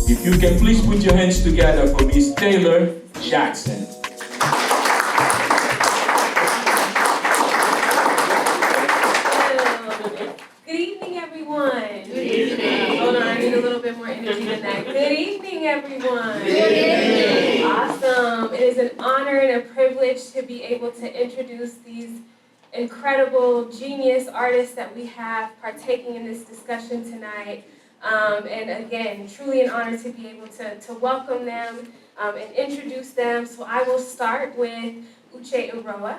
If you can please put your hands together for Miss Taylor Jackson. Good evening, everyone. Good evening. Hold on, I need a little bit more energy than that. Good evening, everyone. Good evening. Awesome. It is an honor and a privilege to be able to introduce these incredible, genius artists that we have partaking in this discussion tonight. And again, truly an honor to be able to welcome them and introduce them. So I will start with Uche Iroha.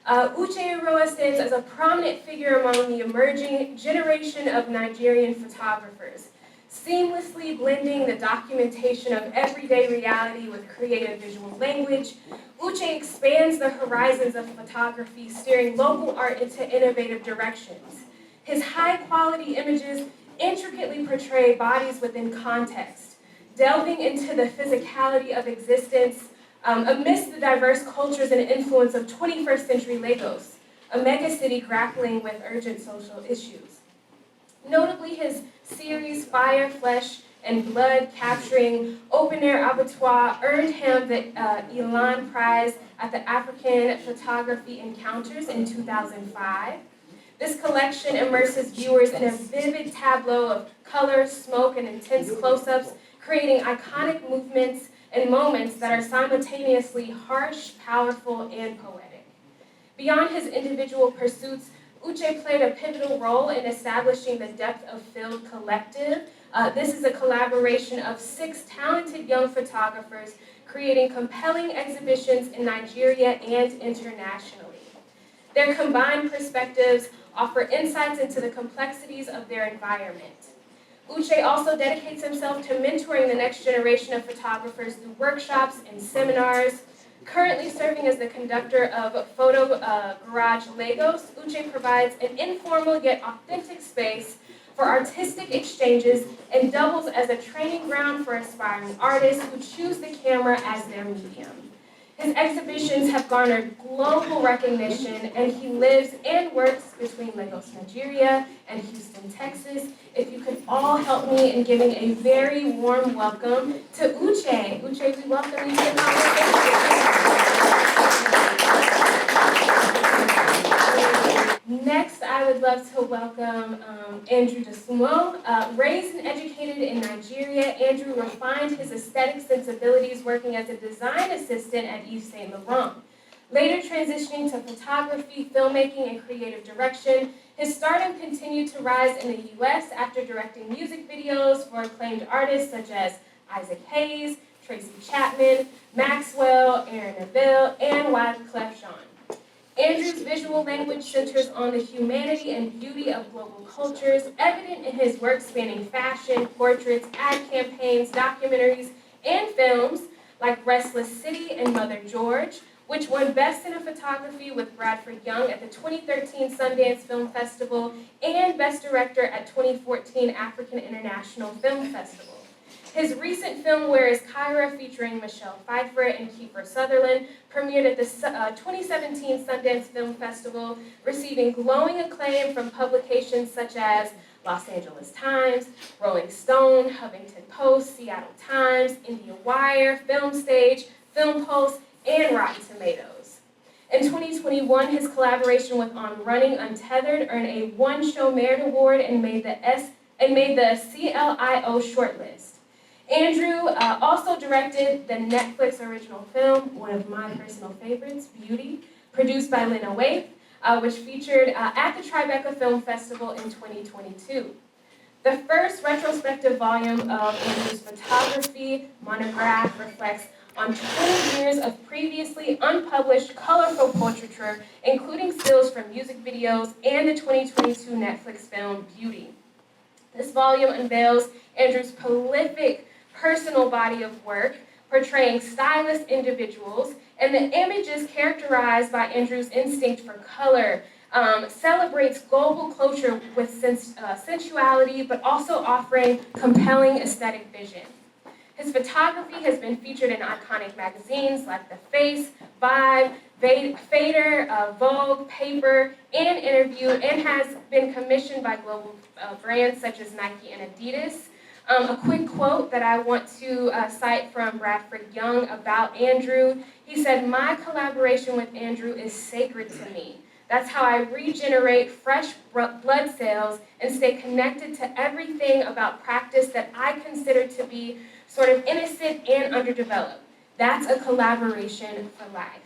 Uche Iroha stands as a prominent figure among the emerging generation of Nigerian photographers, seamlessly blending the documentation of everyday reality with creative visual language. Uche expands the horizons of photography, steering local art into innovative directions. His high-quality images intricately portray bodies within context, delving into the physicality of existence amidst the diverse cultures and influence of 21st century Lagos, a megacity grappling with urgent social issues. Notably, his series Fire, Flesh, and Blood, capturing open-air abattoir, earned him the Elan Prize at the African Photography Encounters in 2005. This collection immerses viewers in a vivid tableau of color, smoke, and intense close-ups, creating iconic movements and moments that are simultaneously harsh, powerful, and poetic. Beyond his individual pursuits, Uche played a pivotal role in establishing the Depth of Field Collective. This is a collaboration of 6 talented young photographers creating compelling exhibitions in Nigeria and internationally. Their combined perspectives offer insights into the complexities of their environment. Uche also dedicates himself to mentoring the next generation of photographers through workshops and seminars. Currently serving as the conductor of Photo Garage Lagos, Uche provides an informal yet authentic space for artistic exchanges and doubles as a training ground for aspiring artists who choose the camera as their medium. His exhibitions have garnered global recognition, and he lives and works between Lagos, Nigeria, and Houston, Texas. If you could all help me in giving a very warm welcome to Uche. Uche, we welcome you to the conversation. Next, I would love to welcome Andrew Dosunmu. Raised and educated in Nigeria, Andrew refined his aesthetic sensibilities working as a design assistant at Yves Saint Laurent. Later transitioning to photography, filmmaking, and creative direction, his stardom continued to rise in the U.S. after directing music videos for acclaimed artists such as Isaac Hayes, Tracy Chapman, Maxwell, Aaron Neville, and Wyclef Jean. Andrew's visual language centers on the humanity and beauty of global cultures, evident in his work spanning fashion, portraits, ad campaigns, documentaries, and films like Restless City and Mother George, which won Best in Photography with Bradford Young at the 2013 Sundance Film Festival and Best Director at 2014 African International Film Festival. His recent film, Is Kyra, featuring Michelle Pfeiffer and Kiefer Sutherland, premiered at the 2017 Sundance Film Festival, receiving glowing acclaim from publications such as Los Angeles Times, Rolling Stone, Huffington Post, Seattle Times, India Wire, Film Stage, Film Pulse, and Rotten Tomatoes. In 2021, his collaboration with On Running Untethered earned a One-Show Merit Award and made the CLIO shortlist. Andrew also directed the Netflix original film, one of my personal favorites, Beauty, produced by Lena Waithe, which featured at the Tribeca Film Festival in 2022. The first retrospective volume of Andrew's photography monograph reflects on 20 years of previously unpublished colorful portraiture, including stills from music videos and the 2022 Netflix film, Beauty. This volume unveils Andrew's prolific personal body of work, portraying stylish individuals, and the image is characterized by Andrew's instinct for color, celebrates global culture with sensuality, but also offering compelling aesthetic vision. His photography has been featured in iconic magazines like The Face, Vibe, Fader, Vogue, Paper, and Interview, and has been commissioned by global brands such as Nike and Adidas. A quick quote that I want to cite from Bradford Young about Andrew. He said, "My collaboration with Andrew is sacred to me. That's how I regenerate fresh blood cells and stay connected to everything about practice that I consider to be sort of innocent and underdeveloped. That's a collaboration for life."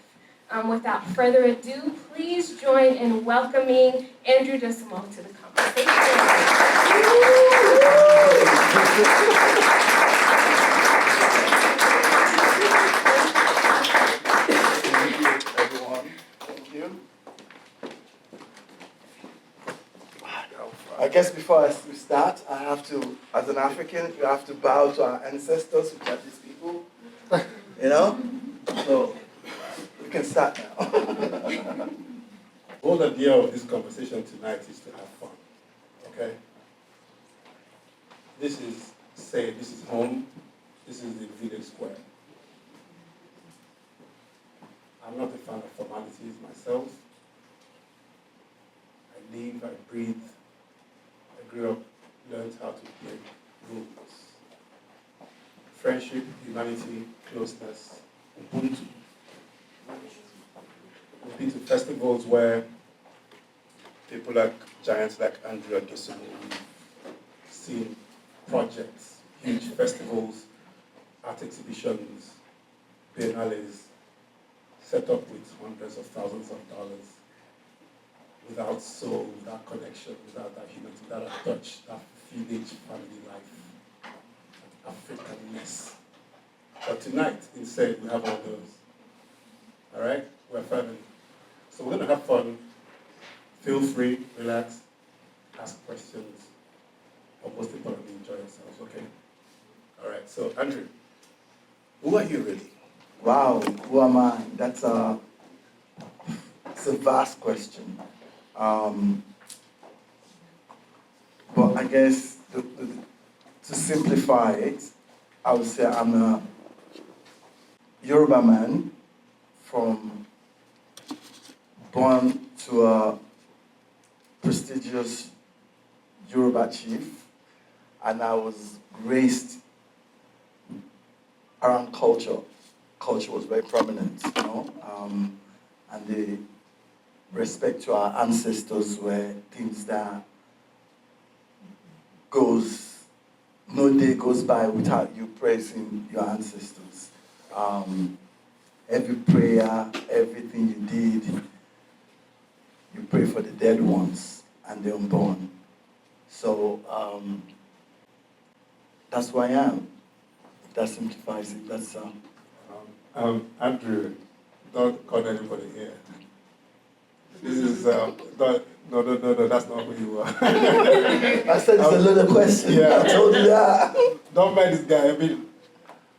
Without further ado, please join in welcoming Andrew Dosunmu to the conversation. I guess before we start, I have to, as an African, you have to bow to our ancestors, which are these people, you know? So, we can start now. The whole idea of this conversation tonight is to have fun, okay? This is home, this is the village square. I'm not a fan of formalities myself. I live, I breathe, I grew up, learned how to play rules. Friendship, humanity, closeness, Ubuntu. We've been to festivals where people like giants like Andrew Dosunmu, we've seen projects, huge festivals, art exhibitions, biennales, set up with hundreds of thousands of dollars, without soul, without connection, without that humanity, without that touch, that village family life, that Africanness. But tonight, instead, we have all those. All right? We're family. So we're going to have fun. Feel free, relax, ask questions, but most importantly, enjoy yourselves, okay? All right, so Andrew, who are you really? Wow, who am I? It's a vast question. But I guess to simplify it, I would say I'm a Yoruba man born to a prestigious Yoruba chief, and I was raised around culture. Culture was very prominent, you know, and the respect to our ancestors were things that no day goes by without you praising your ancestors. Every prayer, everything you did, you pray for the dead ones and the unborn. So that's who I am. If that simplifies it, that's Andrew, don't call anybody here. This is no, that's not who you are. I said it's a little question. Yeah. I told you that. Don't mind this guy. I mean,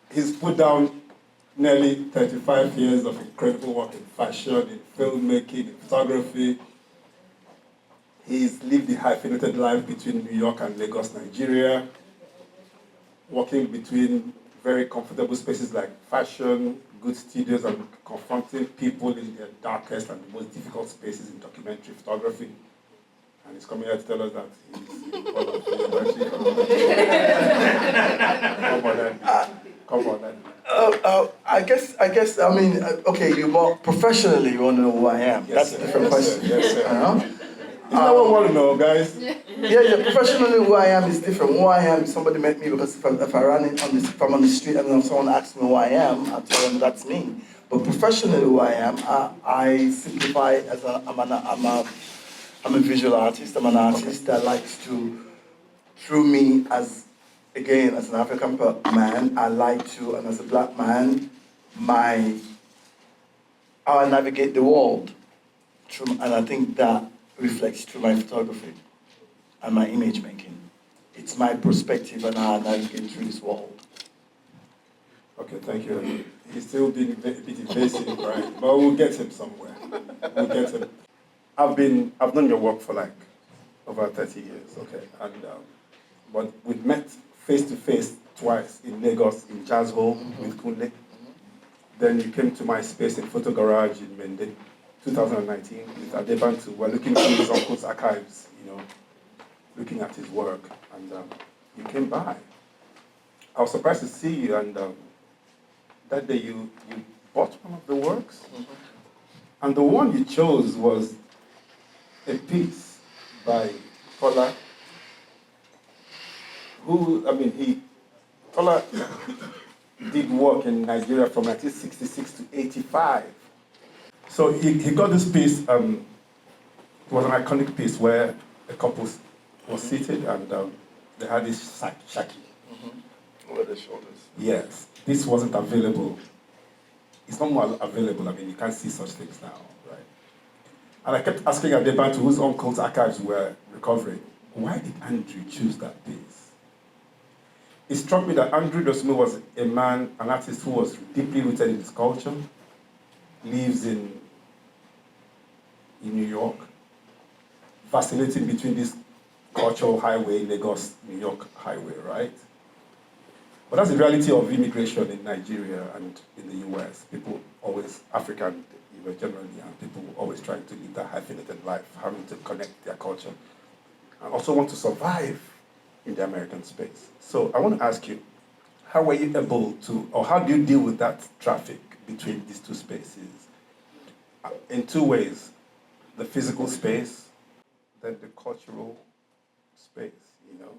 he's put down nearly 35 years of incredible work in fashion, in filmmaking, in photography. He's lived the hyphenated life between New York and Lagos, Nigeria, working between very comfortable spaces like fashion, good studios, and confronting people in their darkest and most difficult spaces in documentary photography. And he's coming here to tell us that he's one of the Come on, then. I guess. I mean, okay. You more professionally, you want to know who I am. Yes, That's a different question. Yes, sir. Isn't that what we want to know, guys? Yeah. Professionally, who I am is different. Who I am, if somebody met me, because if I ran it if I'm on the street and if someone asks me who I am, I'll tell them that's me. But professionally, who I am, I simplify it as I'm a visual artist. I'm an artist that likes to, through me as an African man, I like to, and as a black man, how I navigate the world. And I think that reflects through my photography and my image making. It's my perspective and how I navigate through this world. Okay, thank you. He's still being a bit evasive, right? But we'll get him somewhere. We'll get him. I've known your work for like over 30 years, okay? And but we've met face to face twice in Lagos in Jazz Hall with Kunle. Then you came to my space in Photo Garage in Mende, 2019 with Adebantu. We're looking through his uncle's archives, looking at his work, and you came by. I was surprised to see you, and that day you bought one of the works, and the one you chose was a piece by Tola, Tola did work in Nigeria from 1966 to 85. So he got this piece, it was an iconic piece where a couple was seated and they had this shaki. Over the shoulders. Yes, this wasn't available. It's not more available. I mean, you can't see such things now, right? And I kept asking Adebantu, whose uncle's archives were recovering, why did Andrew choose that piece? It struck me that Andrew Dosunmu was a man, an artist who was deeply rooted in his culture, lives in New York, vacillating between this cultural highway, Lagos, New York highway, right? But that's the reality of immigration in Nigeria and in the US. People always, African generally, and people always trying to live that hyphenated life, having to connect their culture, and also want to survive in the American space. So I want to ask you, how were you able to, or how do you deal with that traffic between these two spaces? In two ways, the physical space, then the cultural space, you know?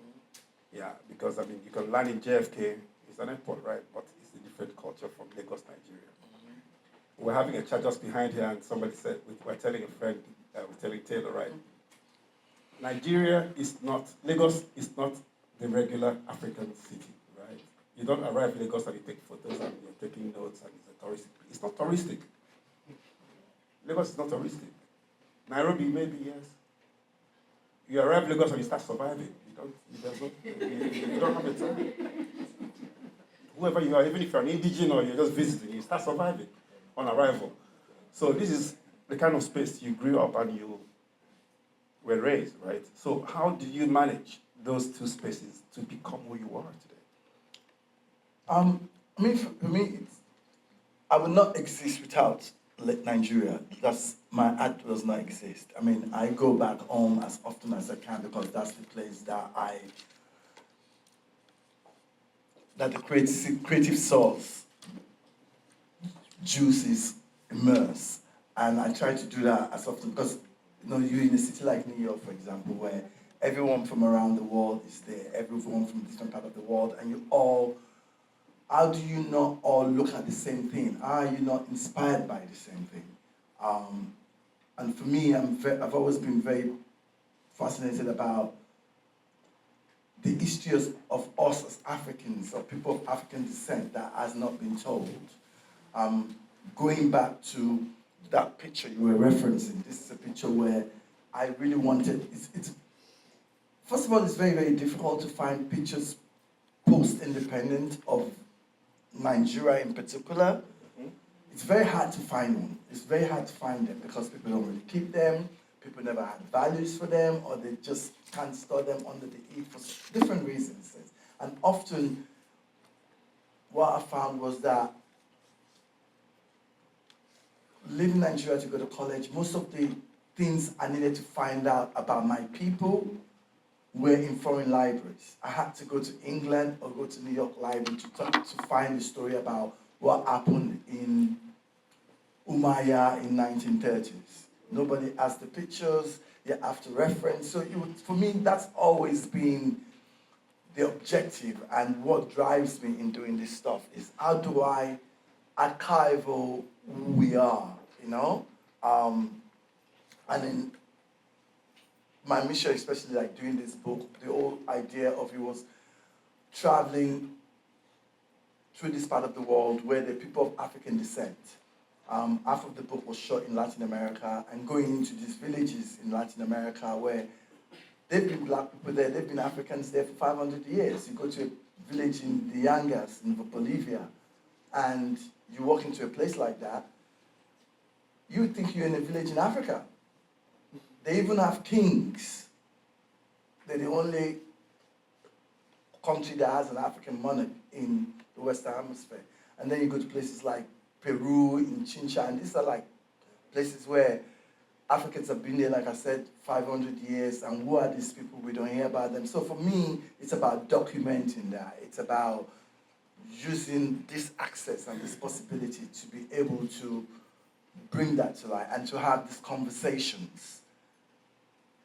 Yeah, because I mean, you can land in JFK, it's an airport, right? But it's a different culture from Lagos, Nigeria. We're having a chat just behind here, and somebody said, we're telling a friend, we're telling Taylor, right? Nigeria is not, Lagos is not the regular African city, right? You don't arrive in Lagos and you take photos and you're taking notes and it's a touristic. It's not touristic. Lagos is not touristic. Nairobi, maybe, yes. You arrive in Lagos and you start surviving. You don't have a time. Whoever you are, even if you're an indigenous or you're just visiting, you start surviving on arrival. So this is the kind of space you grew up and you were raised, right? So how do you manage those two spaces to become who you are today? I mean, for me, I would not exist without Nigeria. My art does not exist. I mean, I go back home as often as I can because that's the place that the creative source juices immerse. And I try to do that as often because, you're in a city like New York, for example, where everyone from around the world is there, everyone from a different part of the world, and how do you not all look at the same thing? How are you not inspired by the same thing? And for me, I've always been very fascinated about the history of us as Africans, or people of African descent that has not been told. Going back to that picture you were referencing, this is a picture where I really wanted, first of all, it's very, very difficult to find pictures post-independent of Nigeria in particular. It's very hard to find one. It's very hard to find them because people don't really keep them, people never had values for them, or they just can't store them under the heat for different reasons. And often, what I found was that leaving Nigeria to go to college, most of the things I needed to find out about my people were in foreign libraries. I had to go to England or go to New York Library to find the story about what happened in Umayyad in 1930s. Nobody has the pictures, you have to reference. So for me, that's always been the objective, and what drives me in doing this stuff is how do I archive who we are, And in my mission, especially like doing this book, the whole idea of it was traveling through this part of the world where the people of African descent. Half of the book was shot in Latin America and going into these villages in Latin America where they've been black people there, they've been Africans there for 500 years. You go to a village in the Yangas in Bolivia and you walk into a place like that, you would think you're in a village in Africa. They even have kings. They're the only country that has an African monarch in the Western Hemisphere. And then you go to places like Peru, in Chincha, and these are like places where Africans have been there, like I said, 500 years, and who are these people? We don't hear about them. So for me, it's about documenting that. It's about using this access and this possibility to be able to bring that to light and to have these conversations.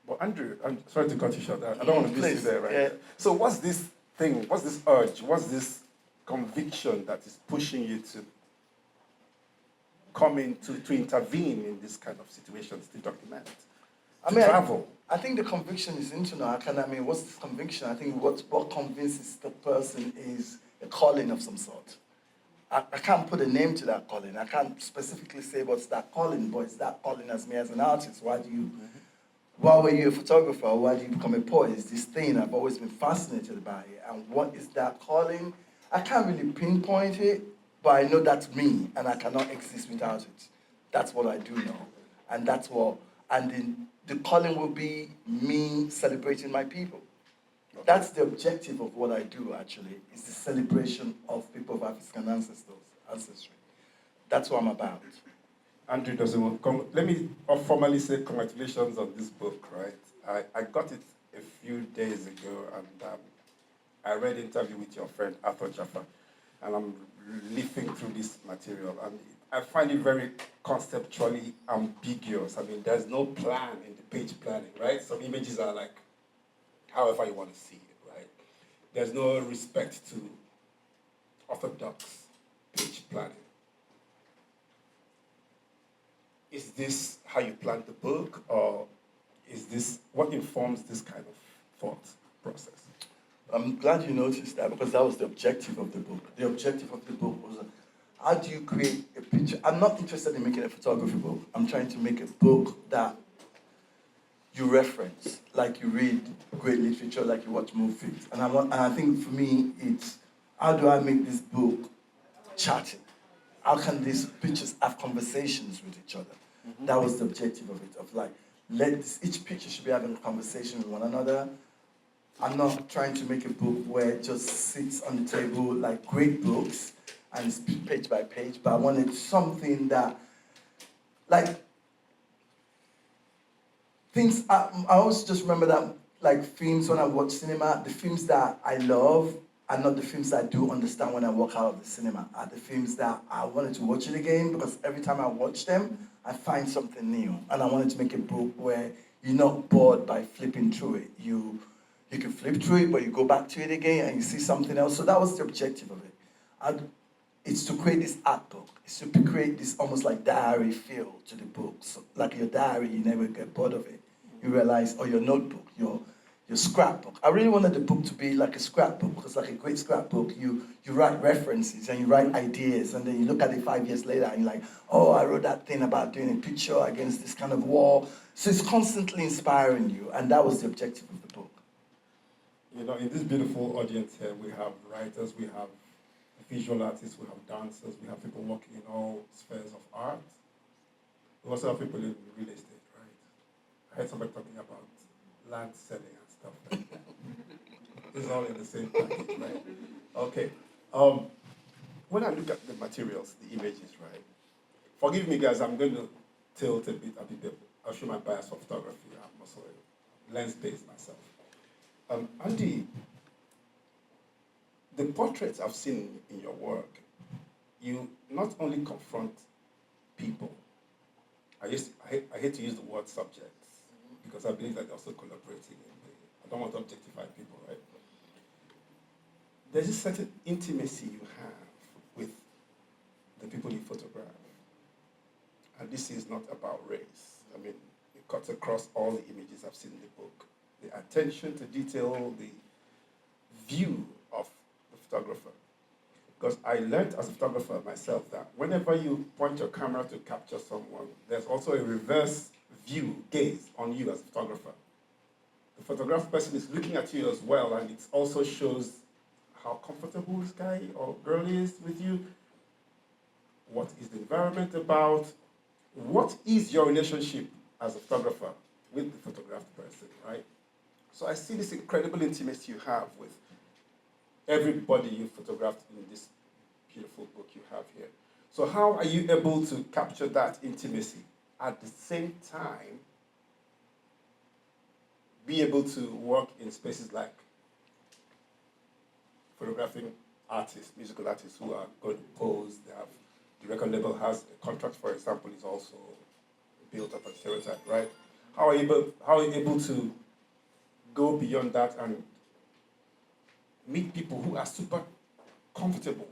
Well, Andrew, I'm sorry to cut you short. I don't want to miss you Please, there, right? yeah. So what's this thing, what's this urge, what's this conviction that is pushing you to come in, to intervene in this kind of situations, to document, to travel? I think the conviction is internal. What's this conviction? I think what convinces the person is a calling of some sort. I can't put a name to that calling. I can't specifically say what's that calling, but it's that calling as me as an artist. Why were you a photographer? Why did you become a poet? It's this thing I've always been fascinated by. And what is that calling? I can't really pinpoint it, but I know that's me, and I cannot exist without it. That's what I do know. And the calling will be me celebrating my people. That's the objective of what I do, actually, is the celebration of people of African ancestry. That's what I'm about. Andrew Dosunmu, let me formally say congratulations on this book, right? I got it a few days ago, and I read an interview with your friend Arthur Jaffa, and I'm leafing through this material, and I find it very conceptually ambiguous. I mean, there's no plan in the page planning, right? Some images are like however you want to see it, right? There's no respect to orthodox page planning. Is this how you plan the book, or is this what informs this kind of thought process? I'm glad you noticed that, because that was the objective of the book. The objective of the book was, how do you create a picture? I'm not interested in making a photography book. I'm trying to make a book that you reference, like you read great literature, like you watch movies. And I think for me, it's, how do I make this book chatting? How can these pictures have conversations with each other? Mm-hmm. That was the objective of it, of like, each picture should be having a conversation with one another. I'm not trying to make a book where it just sits on the table like great books and it's page by page, but I wanted something that, like, things, I always just remember that, like, films, when I watch cinema, the films that I love are not the films that I do understand when I walk out of the cinema, are the films that I wanted to watch it again, because every time I watch them, I find something new. And I wanted to make a book where you're not bored by flipping through it. You can flip through it, but you go back to it again and you see something else. So that was the objective of it. It's to create this art book. It's to create this almost like diary feel to the book. So like your diary, you never get bored of it. You realize, or your notebook, your scrapbook. I really wanted the book to be like a scrapbook, because like a great scrapbook, you write references and you write ideas, and then you look at it 5 years later and you're like, oh, I wrote that thing about doing a picture against this kind of wall. So it's constantly inspiring you, and that was the objective of the book. You know, in this beautiful audience here, we have writers, we have visual artists, we have dancers, we have people working in all spheres of art. We also have people in real estate, right? I heard somebody talking about land selling and stuff like that. It's all in the same package, right? Okay. When I look at the materials, the images, right? Forgive me, guys, I'm going to tilt a bit. I'll show my bias for photography. I'm also a lens-based myself. Andy, the portraits I've seen in your work, you not only confront people. I hate to use the word subjects, because I believe that they're also collaborating. I don't want to objectify people, right? There's a certain intimacy you have with the people you photograph. And this is not about race. I mean, it cuts across all the images I've seen in the book. The attention to detail, the view of the photographer. Because I learned as a photographer myself that whenever you point your camera to capture someone, there's also a reverse view, gaze on you as a photographer. The photographed person is looking at you as well, and it also shows how comfortable this guy or girl is with you. What is the environment about? What is your relationship as a photographer with the photographed person, right? So I see this incredible intimacy you have with everybody you photographed in this beautiful book you have here. So how are you able to capture that intimacy at the same time be able to work in spaces like photographing artists, musical artists who are going to pose. They have the record label has a contract, for example, is also built up a stereotype, right? How are you able to go beyond that and meet people who are super comfortable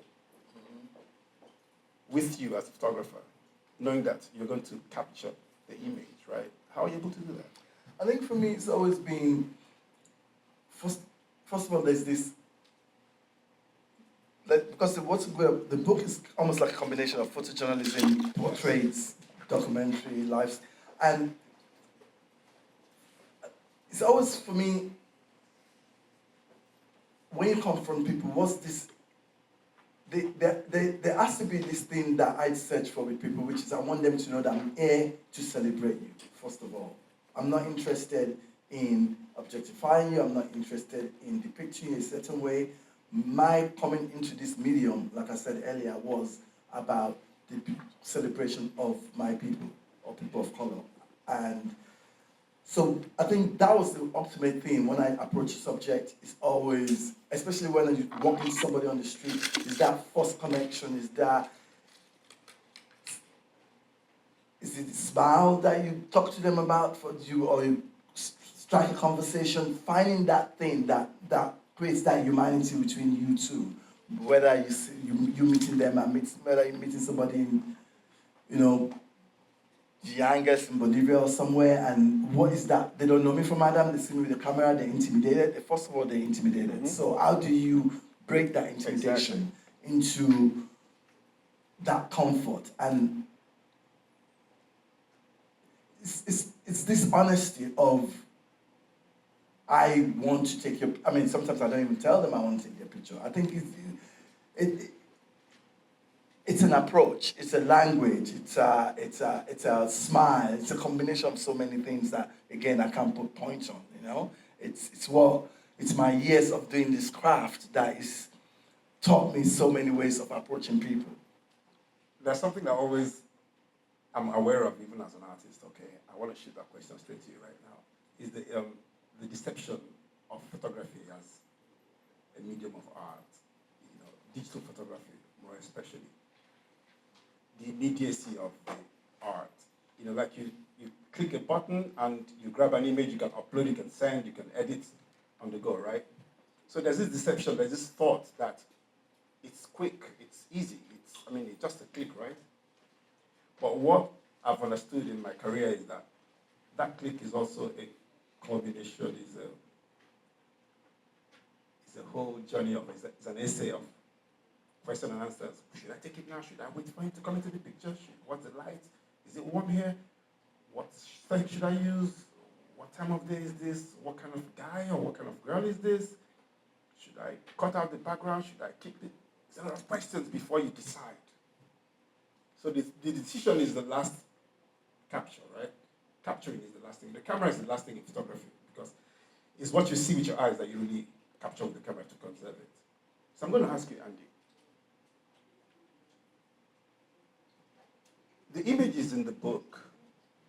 with you as a photographer, knowing that you're going to capture the image, right? How are you able to do that? I think for me, it's always been, first of all, there's this, because the book is almost like a combination of photojournalism, portraits, documentary, lives, and it's always, for me, when you confront people, what's this, there has to be this thing that I search for with people, which is I want them to know that I'm here to celebrate you, first of all. I'm not interested in objectifying you, I'm not interested in depicting you a certain way. My coming into this medium, like I said earlier, was about the celebration of my people, or people of color. And so I think that was the ultimate thing when I approach a subject. It's always, especially when you walk into somebody on the street, is that first connection, is it the smile that you talk to them about, or you strike a conversation, finding that thing that creates that humanity between you two, whether you meeting them and whether you're meeting somebody in, Giangas in Bolivia or somewhere, and what is that? They don't know me from Adam, they see me with the camera, they're intimidated. First of all, they're intimidated. Mm-hmm. So how do you break that intimidation into that comfort? And it's this honesty of, I want to take your, sometimes I don't even tell them I want to take their picture. I think it's an approach, it's a language, it's a smile, it's a combination of so many things that, again, I can't put points on, It's my years of doing this craft that is taught me so many ways of approaching people. There's something that always I'm aware of, even as an artist, okay? I want to shoot that question straight to you right now. Is the deception of photography as a medium of art, digital photography more especially. The immediacy of the art. Like you click a button and you grab an image, you can upload, you can send, you can edit on the go, right? So there's this deception, there's this thought that it's quick, it's easy, it's just a click, right? But what I've understood in my career is that click is also a combination, is a whole journey of, it's an essay of question and answers. Should I take it now? Should I wait for him to come into the picture? What's the light? Is it warm here? What strength should I use? What time of day is this? What kind of guy or what kind of girl is this? Should I cut out the background? Should I keep it? There's a lot of questions before you decide. So the decision is the last capture, right? Capturing is the last thing. The camera is the last thing in photography because it's what you see with your eyes that you really capture with the camera to conserve it. So I'm going to ask you, Andy. The images in the book,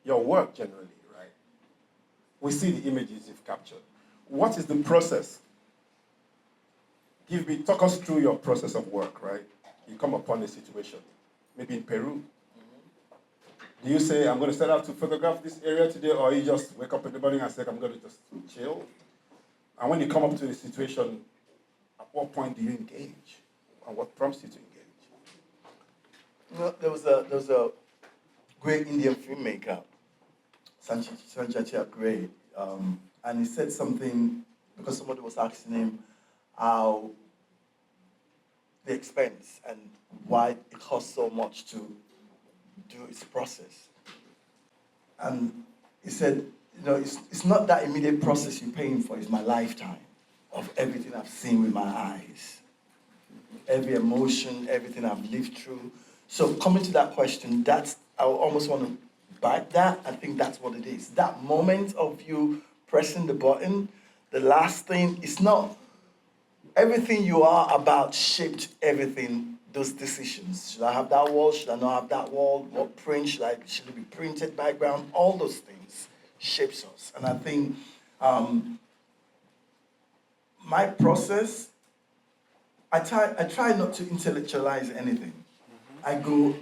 your work generally, right? We see the images you've captured. What is the process? Talk us through your process of work, right? You come upon a situation, maybe in Peru. Do you say, I'm going to set out to photograph this area today, or you just wake up in the morning and say, I'm going to just chill? And when you come up to a situation, at what point do you engage? And what prompts you to engage? There was a great Indian filmmaker, Sanjay Gray, and he said something because somebody was asking him how the expense and why it costs so much to do its process. And he said, it's not that immediate process you're paying for, it's my lifetime of everything I've seen with my eyes. Every emotion, everything I've lived through. So coming to that question, I almost want to bite that. I think that's what it is. That moment of you pressing the button, the last thing, it's not, everything you are about shaped everything, those decisions. Should I have that wall? Should I not have that wall? What print should it be printed background? All those things shapes us. And I think my process I try not to intellectualize anything. I go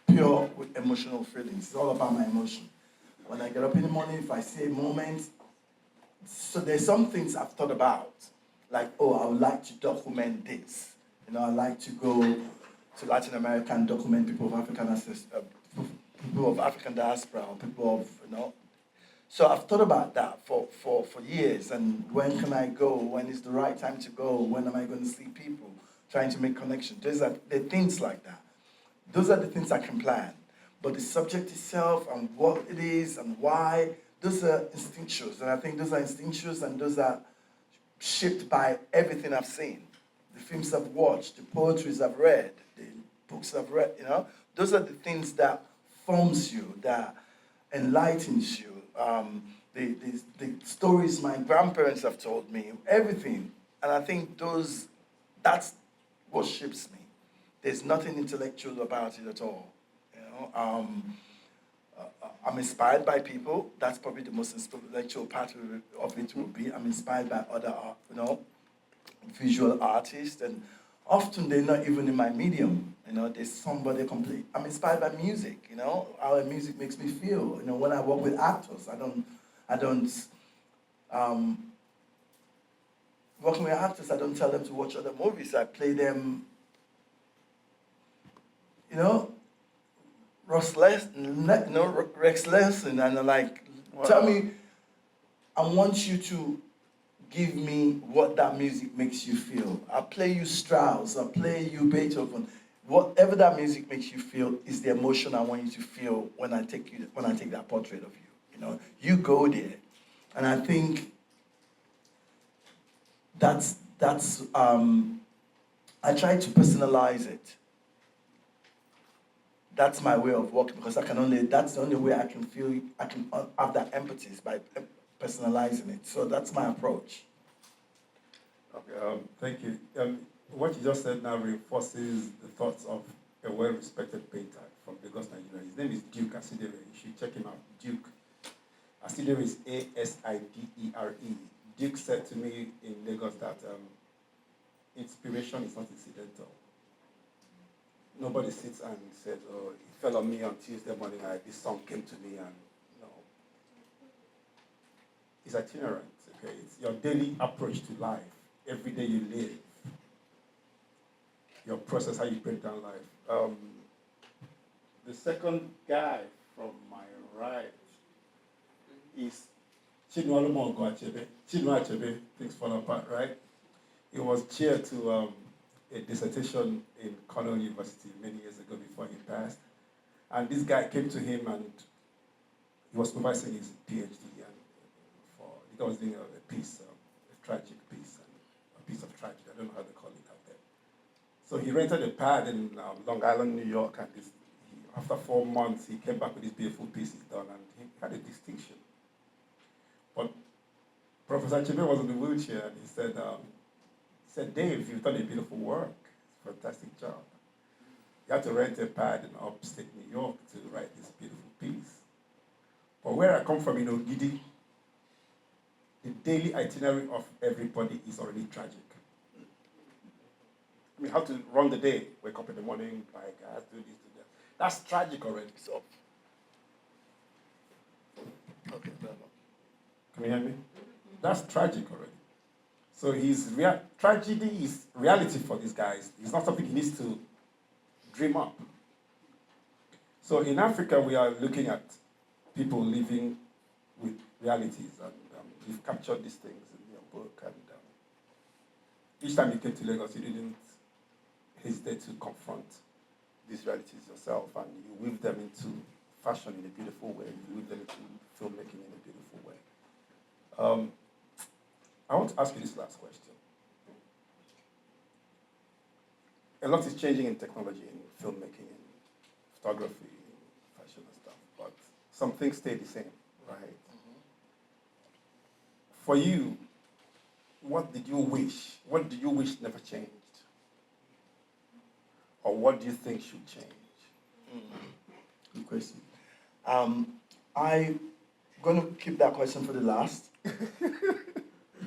pure with emotional feelings. It's all about my emotion. When I get up in the morning, if I see a moment, so there's some things I've thought about, like, oh, I would like to document this. You know, I like to go to Latin America and document people of African people of African diaspora, or people of, you know. So I've thought about that for years, and when can I go? When is the right time to go? When am I going to see people? Trying to make connections. There are things like that. Those are the things I can plan. But the subject itself and what it is and why, those are instinctuals. And I think those are instinctuals, and those are shaped by everything I've seen. The films I've watched, the poetries I've read, the books I've read, you know. Those are the things that forms you, that enlightens you. The stories my grandparents have told me, everything. And I think that's what shapes me. There's nothing intellectual about it at all. You know, I'm inspired by people. That's probably the most intellectual part of it will be. I'm inspired by other, you know, visual artists, and often they're not even in my medium. You know, there's somebody complete. I'm inspired by music. You know, how music makes me feel. You know, when I work with actors, working with actors, I don't tell them to watch other movies. I play them, you know, Rex Lesson, and I'm like, wow. Tell me, I want you to give me what that music makes you feel. I'll play you Strauss, I'll play you Beethoven. Whatever that music makes you feel is the emotion I want you to feel when I take that portrait of you. You know, you go there. And I think that's I try to personalize it. That's my way of working, because that's the only way I can have that empathy, is by personalizing it. So that's my approach. Okay, thank you. What you just said now reinforces the thoughts of a well-respected painter from Lagos, Nigeria. His name is Duke Asidere. You should check him out. Duke. Asidere is Asidere. Duke said to me in Lagos that inspiration is not incidental. Nobody sits and says, oh, it fell on me on Tuesday morning, this song came to me, and no. It's itinerant, okay? It's your daily approach to life, every day you live, your process, how you break down life. The second guy from my right is Chinua Achebe. Chinua Achebe, things fall apart, right? He was chair to a dissertation in Cornell University many years ago before he passed. And this guy came to him, and he was supervising his PhD, and he was doing a piece, a tragic piece, and a piece of tragedy. I don't know how they call it out there. So he rented a pad in Long Island, New York, and after 4 months, he came back with this beautiful piece he's done, and he had a distinction. But Professor Achebe was in the wheelchair, and he said, Dave, you've done a beautiful work. Fantastic job. You had to rent a pad in upstate New York to write this beautiful piece. But where I come from in Ogidi, the daily itinerary of everybody is already tragic. I mean, how to run the day, wake up in the morning, like, I have to do this, do that. That's tragic already. So, okay, can you hear me? That's tragic already. So tragedy is reality for these guys. It's not something he needs to dream up. So in Africa, we are looking at people living with realities, and you've captured these things in your book. And each time you came to Lagos, you didn't hesitate to confront these realities yourself, and you weave them into fashion in a beautiful way. You weave them into filmmaking in a beautiful way. I want to ask you this last question. A lot is changing in technology, in filmmaking, in photography, in fashion and stuff, but some things stay the same, right? Mm-hmm. For you, what do you wish never changed? Or what do you think should change? Good question. I'm going to keep that question for the last.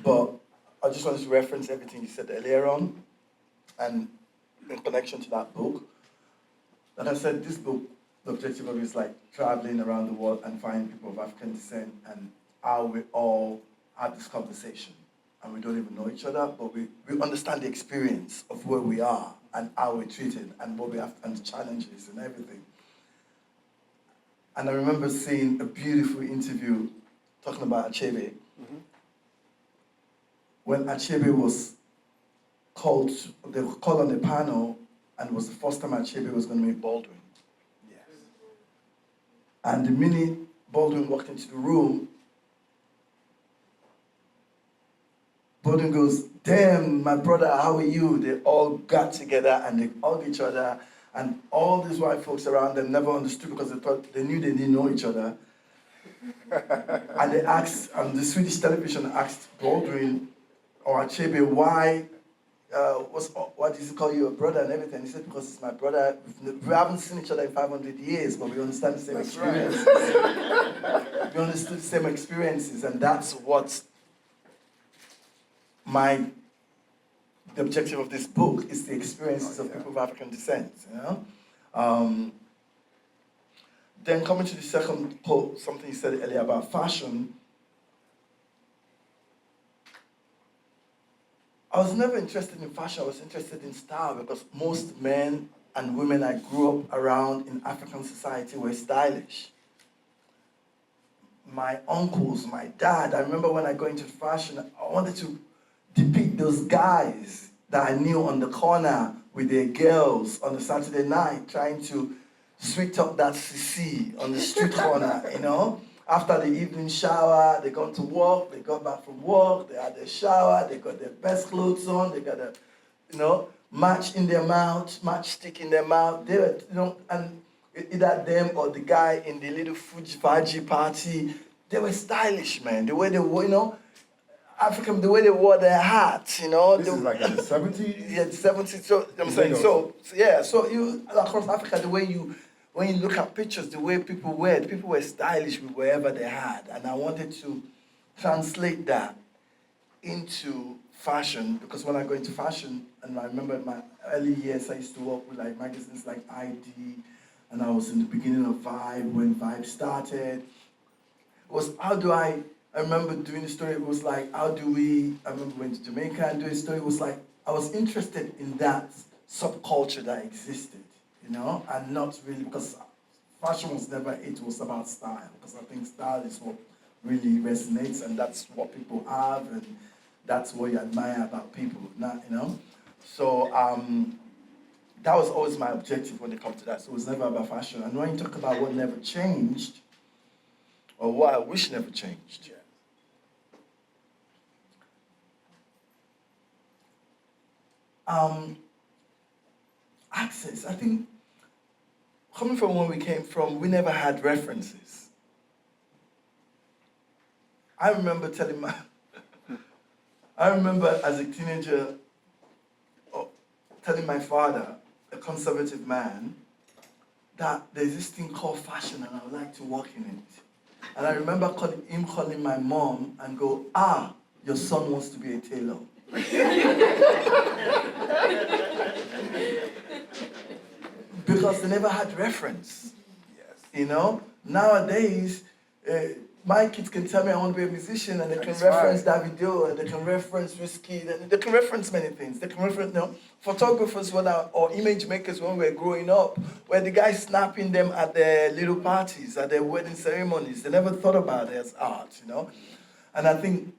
But I just wanted to reference everything you said earlier on. And in connection to that book, like I said, this book, the objective of it is like traveling around the world and finding people of African descent and how we all have this conversation. And we don't even know each other, but we understand the experience of where we are and how we're treated and what we have and the challenges and everything. And I remember seeing a beautiful interview talking about Achebe. Mm-hmm. When Achebe was called, they were called on the panel, and it was the first time Achebe was going to meet Baldwin. Yes. And the minute Baldwin walked into the room, Baldwin goes, "Damn, my brother, how are you?" They all got together and they hugged each other, and all these white folks around them never understood because they knew they didn't know each other. And they asked, the Swedish television asked Baldwin or Achebe, why does he call you a brother and everything? He said, because it's my brother. We haven't seen each other in 500 years, but we understand the same experiences. Right. We understood the same experiences, and that's what the objective of this book is, the experiences of people of African descent, you know? Then coming to the second quote, something you said earlier about fashion, I was never interested in fashion, I was interested in style, because most men and women I grew up around in African society were stylish. My uncles, my dad, I remember when I got into fashion, I wanted to depict those guys that I knew on the corner with their girls on a Saturday night trying to sweet up that CC on the street corner, you know? After the evening shower, they gone to work, they got back from work, they had their shower, they got their best clothes on, they got a, match in their mouth, matchstick in their mouth. They were, and either them or the guy in the little Fuji Faji party, they were stylish, man. The way they were, African, the way they wore their hats, This is like in the 70s? Yeah, the 70s. So I'm saying, so you across Africa, the way when you look at pictures, the way people were stylish with wherever they had, and I wanted to translate that into fashion, because when I go into fashion, and I remember in my early years, I used to work with like magazines like ID, and I was in the beginning of Vibe when Vibe started. It was I remember doing the story, it was like, I remember going to Jamaica and doing a story, it was like, I was interested in that subculture that existed, and not really, because fashion was never it was about style, because I think style is what really resonates, and that's what people have, and that's what you admire about people, So that was always my objective when it comes to that, so it was never about fashion. And when you talk about what never changed, or what I wish never changed, access. I think coming from where we came from, we never had references. I remember as a teenager telling my father, a conservative man, that there's this thing called fashion and I would like to work in it. And I remember him calling my mom and go, your son wants to be a tailor. Because they never had reference. Yes. Nowadays, my kids can tell me I want to be a musician, and they can reference Davido, and they can reference Whiskey, they can reference many things. They can reference, photographers or image makers when we were growing up, where the guys snapping them at their little parties, at their wedding ceremonies. They never thought about it as art, And I think,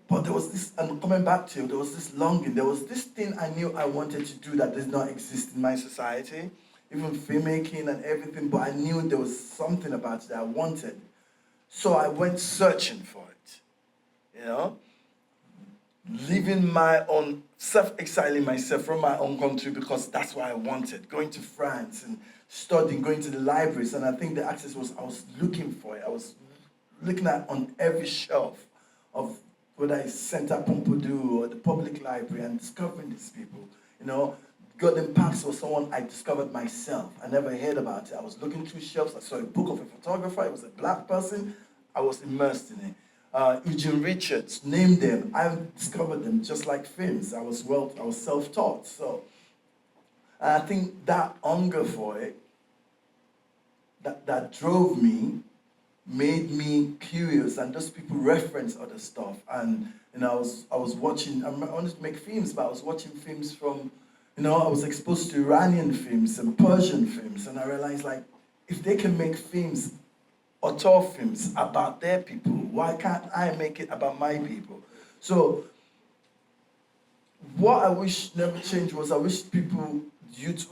but there was this, and coming back to you, there was this longing, there was this thing I knew I wanted to do that does not exist in my society, even filmmaking and everything, but I knew there was something about it that I wanted. So I went searching for it, living my own, self-exiling myself from my own country because that's what I wanted, going to France and studying, going to the libraries, and I think the access was, I was looking for it. I was looking at on every shelf of whether it's Centre Pompidou or the public library and discovering these people, Gordon Parks was someone I discovered myself. I never heard about it. I was looking through shelves. I saw a book of a photographer. It was a black person. I was immersed in it. Eugene Richards, name them. I discovered them just like films. I was self-taught. So, and I think that hunger for it, that drove me, made me curious, and those people reference other stuff. And I was watching. I wanted to make films, but I was watching films from, I was exposed to Iranian films and Persian films, and I realized, like, if they can make films, auteur films about their people, why can't I make it about my people? So what I wish never changed was I wish people, youth,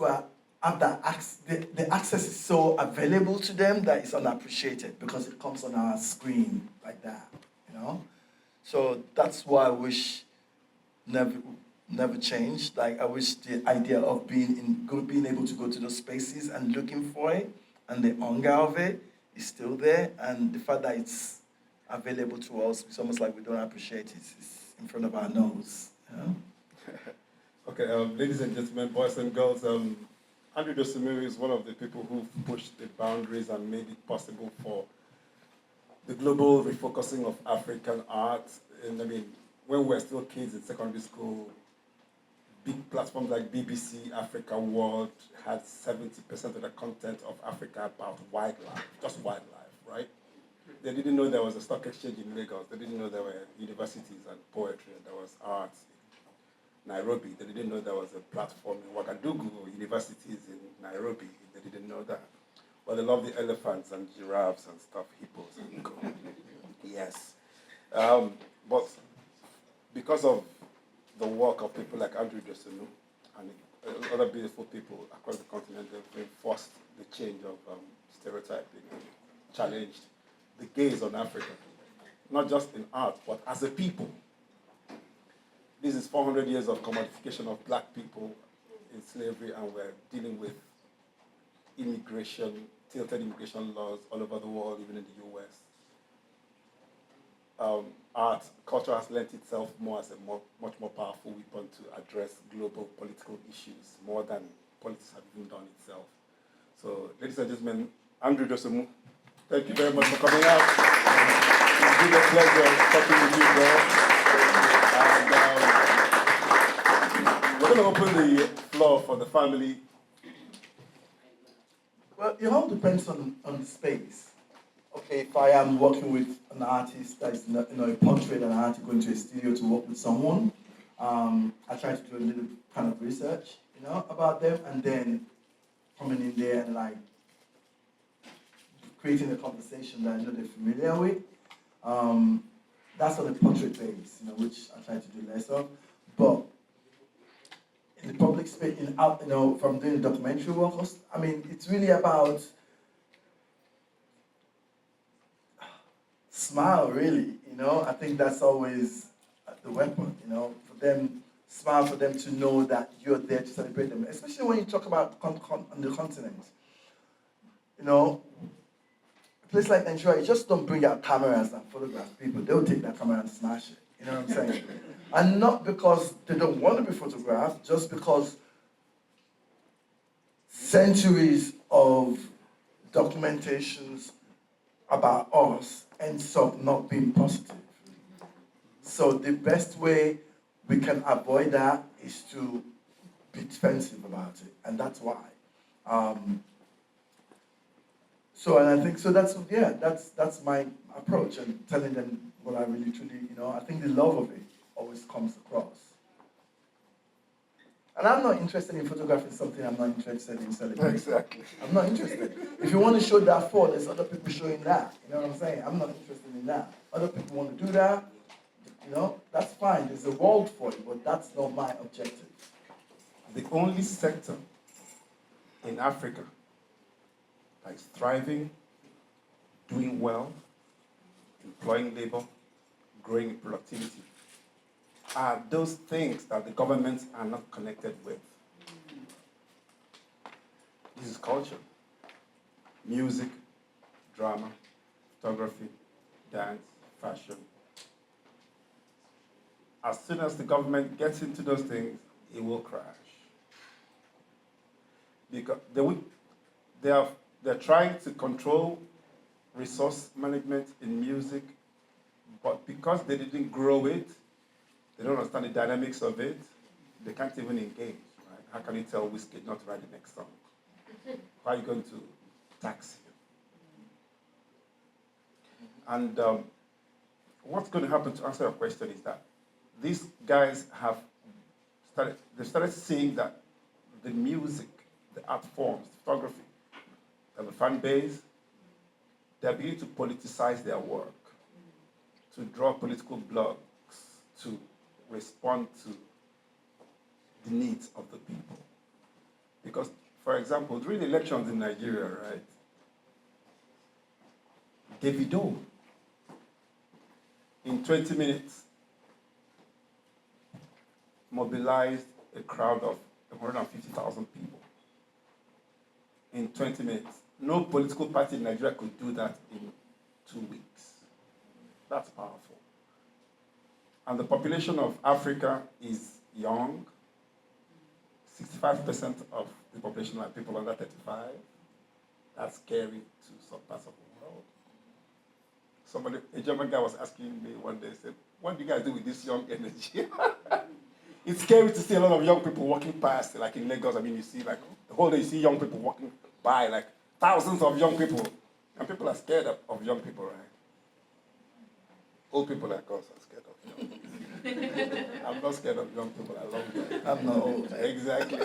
have that access. The access is so available to them that it's unappreciated because it comes on our screen like that, So that's why I wish never changed. Like, I wish the idea of being able to go to those spaces and looking for it, and the hunger of it is still there, and the fact that it's available to us, it's almost like we don't appreciate it. It's in front of our nose, Okay, ladies and gentlemen, boys and girls, Andrew Dosunmu is one of the people who pushed the boundaries and made it possible for the global refocusing of African art. And I mean, when we were still kids in secondary school, big platforms like BBC, Africa World had 70% of the content of Africa about wildlife, just wildlife, right? They didn't know there was a stock exchange in Lagos. They didn't know there were universities and poetry, and there was art in Nairobi. They didn't know there was a platform in Ouagadougou, universities in Nairobi. They didn't know that. But they love the elephants and giraffes and stuff, hippos and go. Yes. But because of the work of people like Andrew Dosunmu and other beautiful people across the continent, they've reinforced the change of stereotyping and challenged the gaze on Africa, not just in art, but as a people. This is 400 years of commodification of black people in slavery, and we're dealing with immigration, tilted immigration laws all over the world, even in the US. Art, culture has lent itself more as a much more powerful weapon to address global political issues, more than politics have even done itself. So, ladies and gentlemen, Andrew Dosunmu, thank you very much for coming out. It's been a pleasure talking with you, bro. And we're going to open the floor for the family. Well, it all depends on the space. Okay, if I am working with an artist that is, a portrait, and I have to go into a studio to work with someone, I try to do a little kind of research, about them, and then coming in there and like creating a conversation that I know they're familiar with. That's on the portrait base, which I try to do less of. But in the public space, from doing documentary work, it's really about smile, really. I think that's always the weapon. For them, smile, for them to know that you're there to celebrate them, especially when you talk about on the continent. A place like Nigeria, you just don't bring out cameras and photograph people. They'll take that camera and smash it. You know what I'm saying? And not because they don't want to be photographed, just because centuries of documentations about us ends up not being positive. So the best way we can avoid that is to be defensive about it, and that's why. And I think that's my approach, and telling them what I really truly, I think the love of it always comes across. And I'm not interested in photographing something I'm not interested in celebrating. Exactly. I'm not interested. If you want to show that for, there's other people showing that. You know what I'm saying? I'm not interested in that. Other people want to do that. That's fine. There's a world for it, but that's not my objective. The only sector in Africa that is thriving, doing well, employing labor, growing in productivity, are those things that the governments are not connected with. This is culture. Music, drama, photography, dance, fashion. As soon as the government gets into those things, it will crash. Because they're trying to control resource management in music But because they didn't grow it, they don't understand the dynamics of it, they can't even engage. Right? How can you tell Whiskey not to write the next song? How are you going to tax him? And what's going to happen, to answer your question, is that these guys they started seeing that the music, the art forms, photography, and the fan base, they're beginning to politicize their work, to draw political blogs, to respond to the needs of the people. Because, for example, during the elections in Nigeria, right, Davido, in 20 minutes, mobilized a crowd of 150,000 people. In 20 minutes. No political party in Nigeria could do that in 2 weeks. That's powerful. And the population of Africa is young. 65% of the population are people under 35. That's scary to some parts of the world. A German guy was asking me one day, said, what do you guys do with this young energy? It's scary to see a lot of young people walking past, like in Lagos. I mean, you see, like, the whole day you see young people walking by, like, thousands of young people. And people are scared of young people, right? Old people like us are scared of young people. I'm not scared of young people, I love them. I'm not old. Exactly.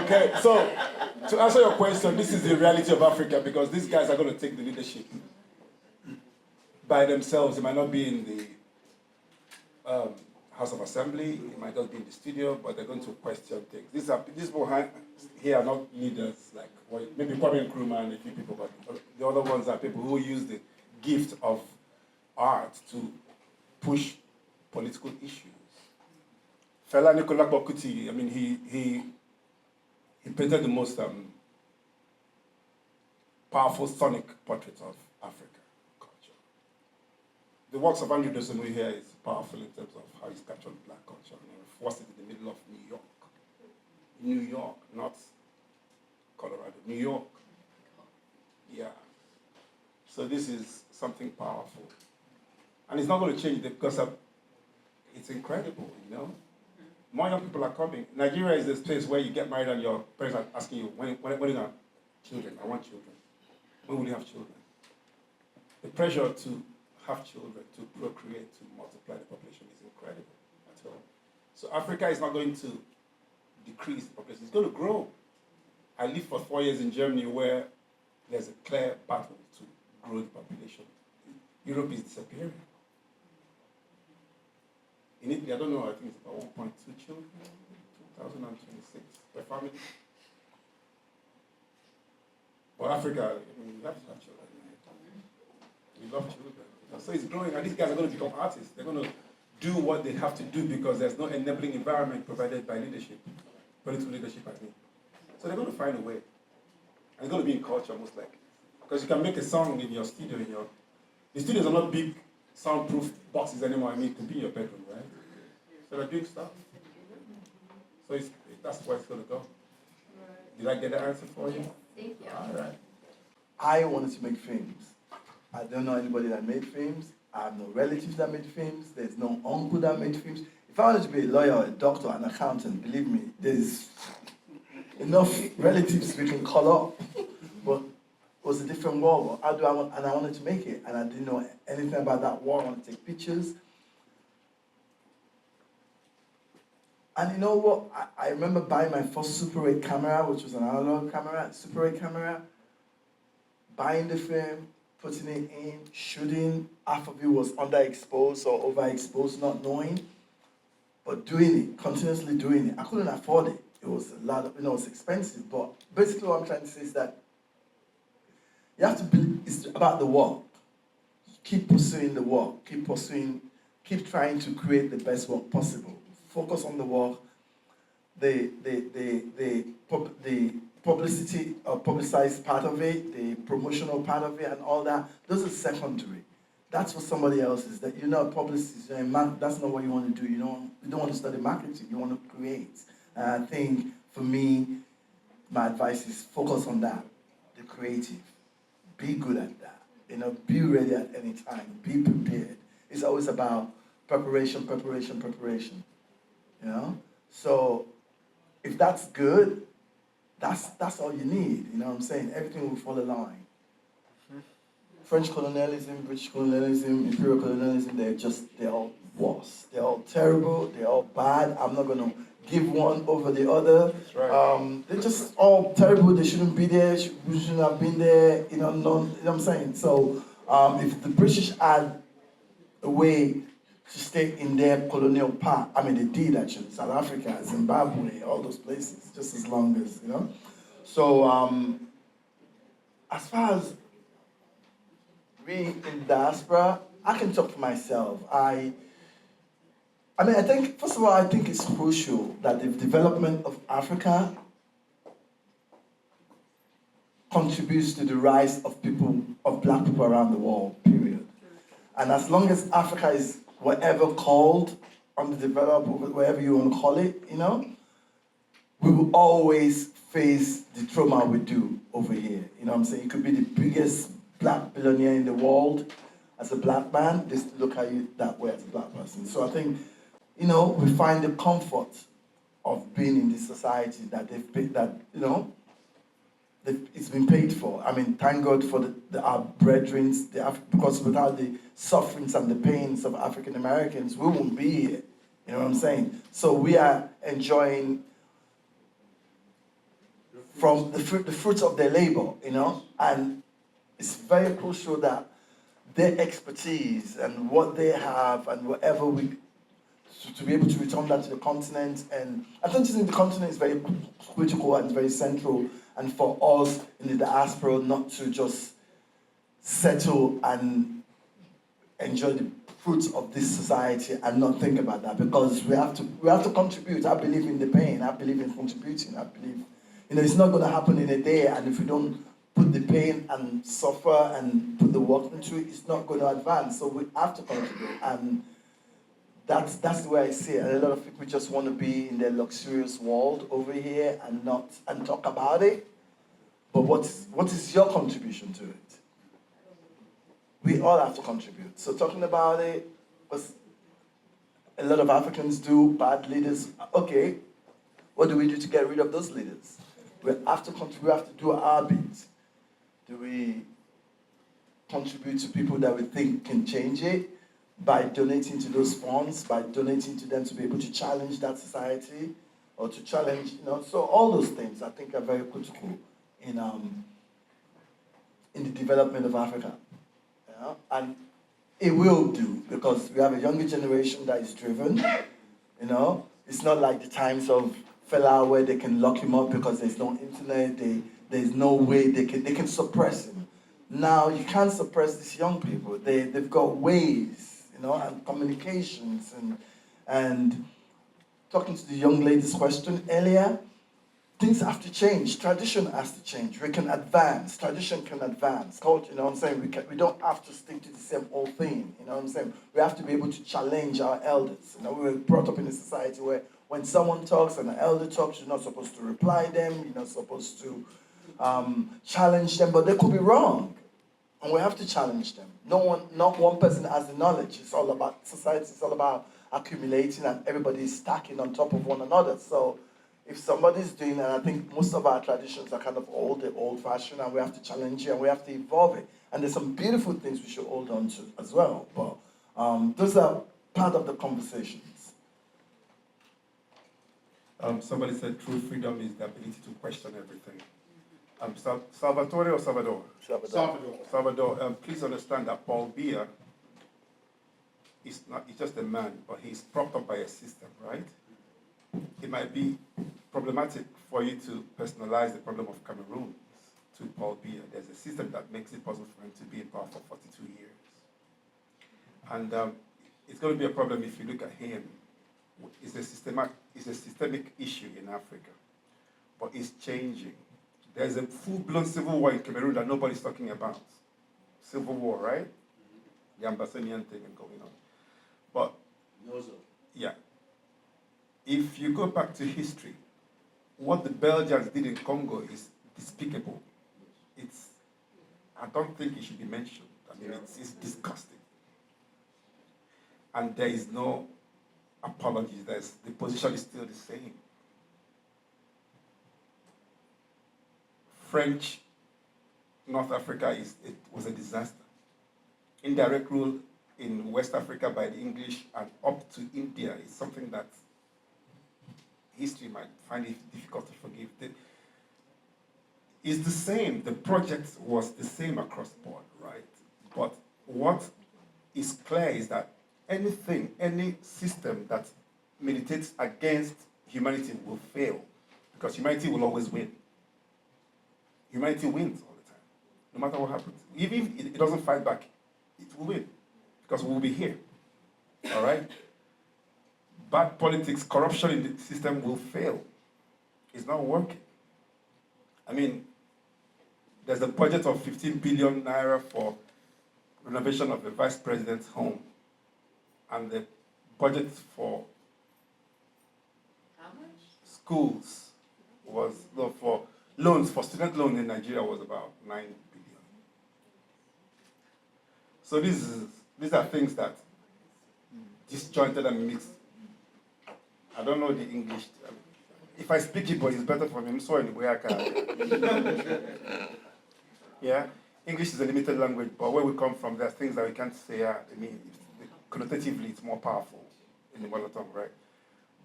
Okay, so to answer your question, this is the reality of Africa, because these guys are going to take the leadership by themselves. They might not be in the House of Assembly, it might not be in the studio, but they're going to question things. These people here are not leaders, like maybe Kwame Nkrumah and a few people, but the other ones are people who use the gift of art to push political issues. Fela Nicolas Bokuti, I mean, he painted the most powerful sonic portrait of Africa culture. The works of Andrew Dosunmu here is powerful in terms of how he's captured black culture. I mean, forced it in the middle of New York. New York, not Colorado. New York. Yeah. So this is something powerful. And it's not going to change because it's incredible, you know? More young people are coming. Nigeria is this place where you get married and your parents are asking you, when are you going to have children? I want children. When will you have children? The pressure to have children, to procreate, to multiply the population is incredible at all. So Africa is not going to decrease the population, it's going to grow. I lived for 4 years in Germany where there's a clear battle to grow the population. Europe is disappearing. In Italy, I don't know, I think it's about 1.2 children, 2026 per family. But Africa, I mean, we have to have children. We love children. So it's growing, and these guys are going to become artists. They're going to do what they have to do because there's no enabling environment provided by leadership, political leadership, I mean. So they're going to find a way. And it's going to be in culture, most likely. Because you can make a song in your studio, the studios are not big soundproof boxes anymore. I mean, it could be in your bedroom, right? So they're doing stuff. So that's where it's going to go. Did I get the answer for you? Thank you. All right. I wanted to make films. I don't know anybody that made films. I have no relatives that made films. There's no uncle that made films. If I wanted to be a lawyer, a doctor, an accountant, believe me, there's enough relatives we can call up. But it was a different world. And I wanted to make it. And I didn't know anything about that world. I wanted to take pictures. And you know what? I remember buying my first Super 8 camera, which was an analog camera, Super 8 camera, buying the film, putting it in, shooting. Half of it was underexposed or overexposed, not knowing. But doing it, continuously doing it. I couldn't afford it. It was a lot of, it was expensive. But basically what I'm trying to say is that you have to be, it's about the work. Keep pursuing the work. Keep trying to create the best work possible. Focus on the work. The publicity or publicized part of it, the promotional part of it, and all that, those are secondary. That's for somebody else's. That you're not a publicist, that's not what you want to do. You don't want to study marketing, you want to create. And I think for me, my advice is focus on that, the creative. Be good at that. You know, be ready at any time. Be prepared. It's always about preparation, preparation, preparation. You know? So if that's good, that's all you need. You know what I'm saying? Everything will fall in line. French colonialism, British colonialism, imperial colonialism, they're all worse. They're all terrible, they're all bad. I'm not gonna give one over the other. That's right. They're just all terrible. They shouldn't be there, we shouldn't have been there, you know what I'm saying? So if the British had a way to stay in their colonial part, I mean, they did actually, South Africa, Zimbabwe, all those places, just as long as, you know? So as far as we in diaspora, I can talk for myself. I think, first of all, I think it's crucial that the development of Africa contributes to the rise of people, of black people around the world, period. And as long as Africa is whatever called, underdeveloped, whatever you want to call it, you know, we will always face the trauma we do over here. You know what I'm saying? You could be the biggest black billionaire in the world as a black man, they still look at you that way as a black person. So I think, you know, we find the comfort of being in this society that they've paid, that, you know, it's been paid for. I mean, thank God for our brethren, because without the sufferings and the pains of African Americans, we won't be here. You know what I'm saying? So we are enjoying from the fruits of their labor, you know, and it's very crucial that their expertise and what they have and whatever to be able to return that to the continent. And I think the continent is very critical and very central, and for us in the diaspora not to just settle and enjoy the fruits of this society and not think about that, because we have to contribute. I believe in the pain. I believe in contributing. I believe, you know, it's not going to happen in a day, and if we don't put the pain and suffer and put the work into it, it's not going to advance. So we have to contribute, and that's the way I see it. And a lot of people just want to be in their luxurious world over here and talk about it. But what is your contribution to it? We all have to contribute. So talking about it, because a lot of Africans do, bad leaders. Okay, what do we do to get rid of those leaders? We have to contribute. We have to do our bit. Do we contribute to people that we think can change it by donating to those funds, by donating to them to be able to challenge that society or to challenge, you know? So all those things I think are very critical in the development of Africa. You know? And it will do, because we have a younger generation that is driven, you know? It's not like the times of Fela where they can lock him up because there's no internet, there's no way they can suppress him. Now you can't suppress these young people. They've got ways, you know, and communications and talking to the young lady's question earlier, things have to change. Tradition has to change. We can advance. Tradition can advance. Culture, you know what I'm saying? We don't have to stick to the same old thing. You know what I'm saying? We have to be able to challenge our elders. You know, we were brought up in a society where when someone talks and an elder talks, you're not supposed to reply them. You're not supposed to challenge them, but they could be wrong. And we have to challenge them. Not one person has the knowledge. It's all about society. It's all about accumulating, and everybody is stacking on top of one another. So if somebody's doing, and I think most of our traditions are kind of old-fashioned, and we have to challenge it and we have to evolve it. And there's some beautiful things we should hold on to as well. But those are part of the conversations. Somebody said true freedom is the ability to question everything. Salvatore or Salvador? Salvador, please understand that Paul Biya is just a man, but he's propped up by a system, right? It might be problematic for you to personalize the problem of Cameroon to Paul Biya. There's a system that makes it possible for him to be in power for 42 years. And it's going to be a problem if you look at him. It's a systemic issue in Africa, but it's changing. There's a full-blown civil war in Cameroon that nobody's talking about. Civil war, right? The Ambassonian thing going on. But, yeah. If you go back to history, what the Belgians did in Congo is despicable. I don't think it should be mentioned I mean, it's disgusting. And there is no apology. The position is still the same. French North Africa was a disaster. Indirect rule in West Africa by the English and up to India is something that history might find it difficult to forgive. It's the same. The project was the same across the board, right? But what is clear is that any system that militates against humanity will fail, because humanity will always win. Humanity wins all the time, no matter what happens. Even if it doesn't fight back, it will win, because we will be here, all right? Bad politics, corruption in the system will fail. It's not working. I mean, there's a budget of 15 billion naira for renovation of the vice president's home. And the budget for schools was, for loans, for student loans in Nigeria was about 9 billion. So these are things that disjointed and mixed. I don't know the English. If I speak it, but it's better for me. I'm sorry, anyway, I can. Yeah, English is a limited language, but where we come from, there's things that we can't say. I mean, connotatively, it's more powerful in the mother tongue, right?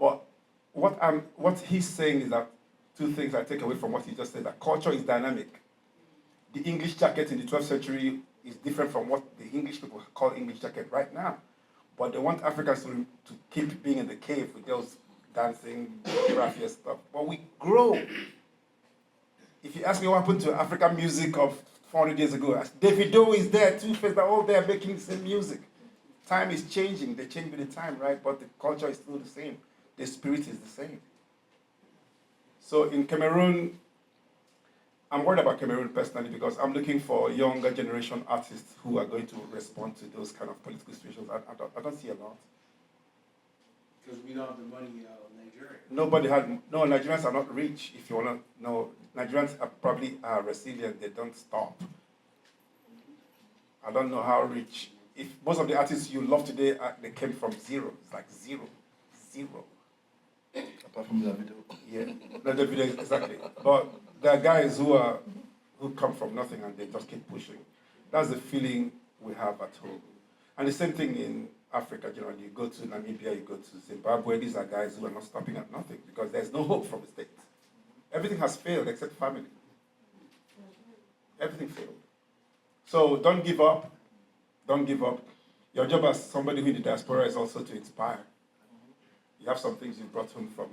But what he's saying is that two things I take away from what he just said: that culture is dynamic. The English jacket in the 12th century is different from what the English people call English jacket right now. But they want Africans to keep being in the cave with those dancing, raffia stuff. But we grow. If you ask me what happened to African music of 400 years ago, Davido is there, Two-Face, they're all there making the same music. Time is changing. They change with the time, right? But the culture is still the same. The spirit is the same. So in Cameroon, I'm worried about Cameroon personally because I'm looking for younger generation artists who are going to respond to those kind of political situations. I don't see a lot. Because we don't have the money in Nigeria. Nigerians are not rich. If you want to know, Nigerians are probably resilient. They don't stop. I don't know how rich. If most of the artists you love today, they came from zero. It's like zero. Apart from Davido. Yeah, no, Davido, exactly. But there are guys who come from nothing and they just keep pushing. That's the feeling we have at home. And the same thing in Africa generally. You go to Namibia, you go to Zimbabwe, these are guys who are not stopping at nothing because there's no hope from the States. Everything has failed except family. Everything failed. So don't give up. Don't give up. Your job as somebody who in the diaspora is also to inspire. You have some things you brought home from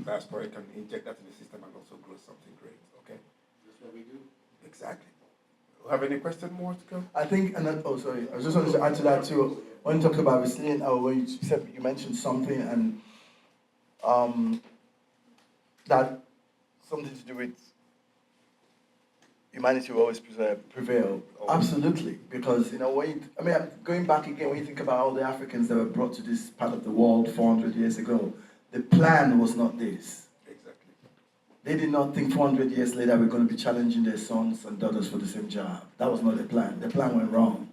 diaspora, you can inject that in the system and also grow something great, okay? That's what we do. Exactly. Have any question more to go? I think, I just wanted to add to that too. When you talk about resilient, when you mentioned something and that something to do with humanity will always prevail. Absolutely, because going back again, when you think about all the Africans that were brought to this part of the world 400 years ago, the plan was not this. Exactly. They did not think 400 years later we're going to be challenging their sons and daughters for the same job. That was not the plan. The plan went wrong.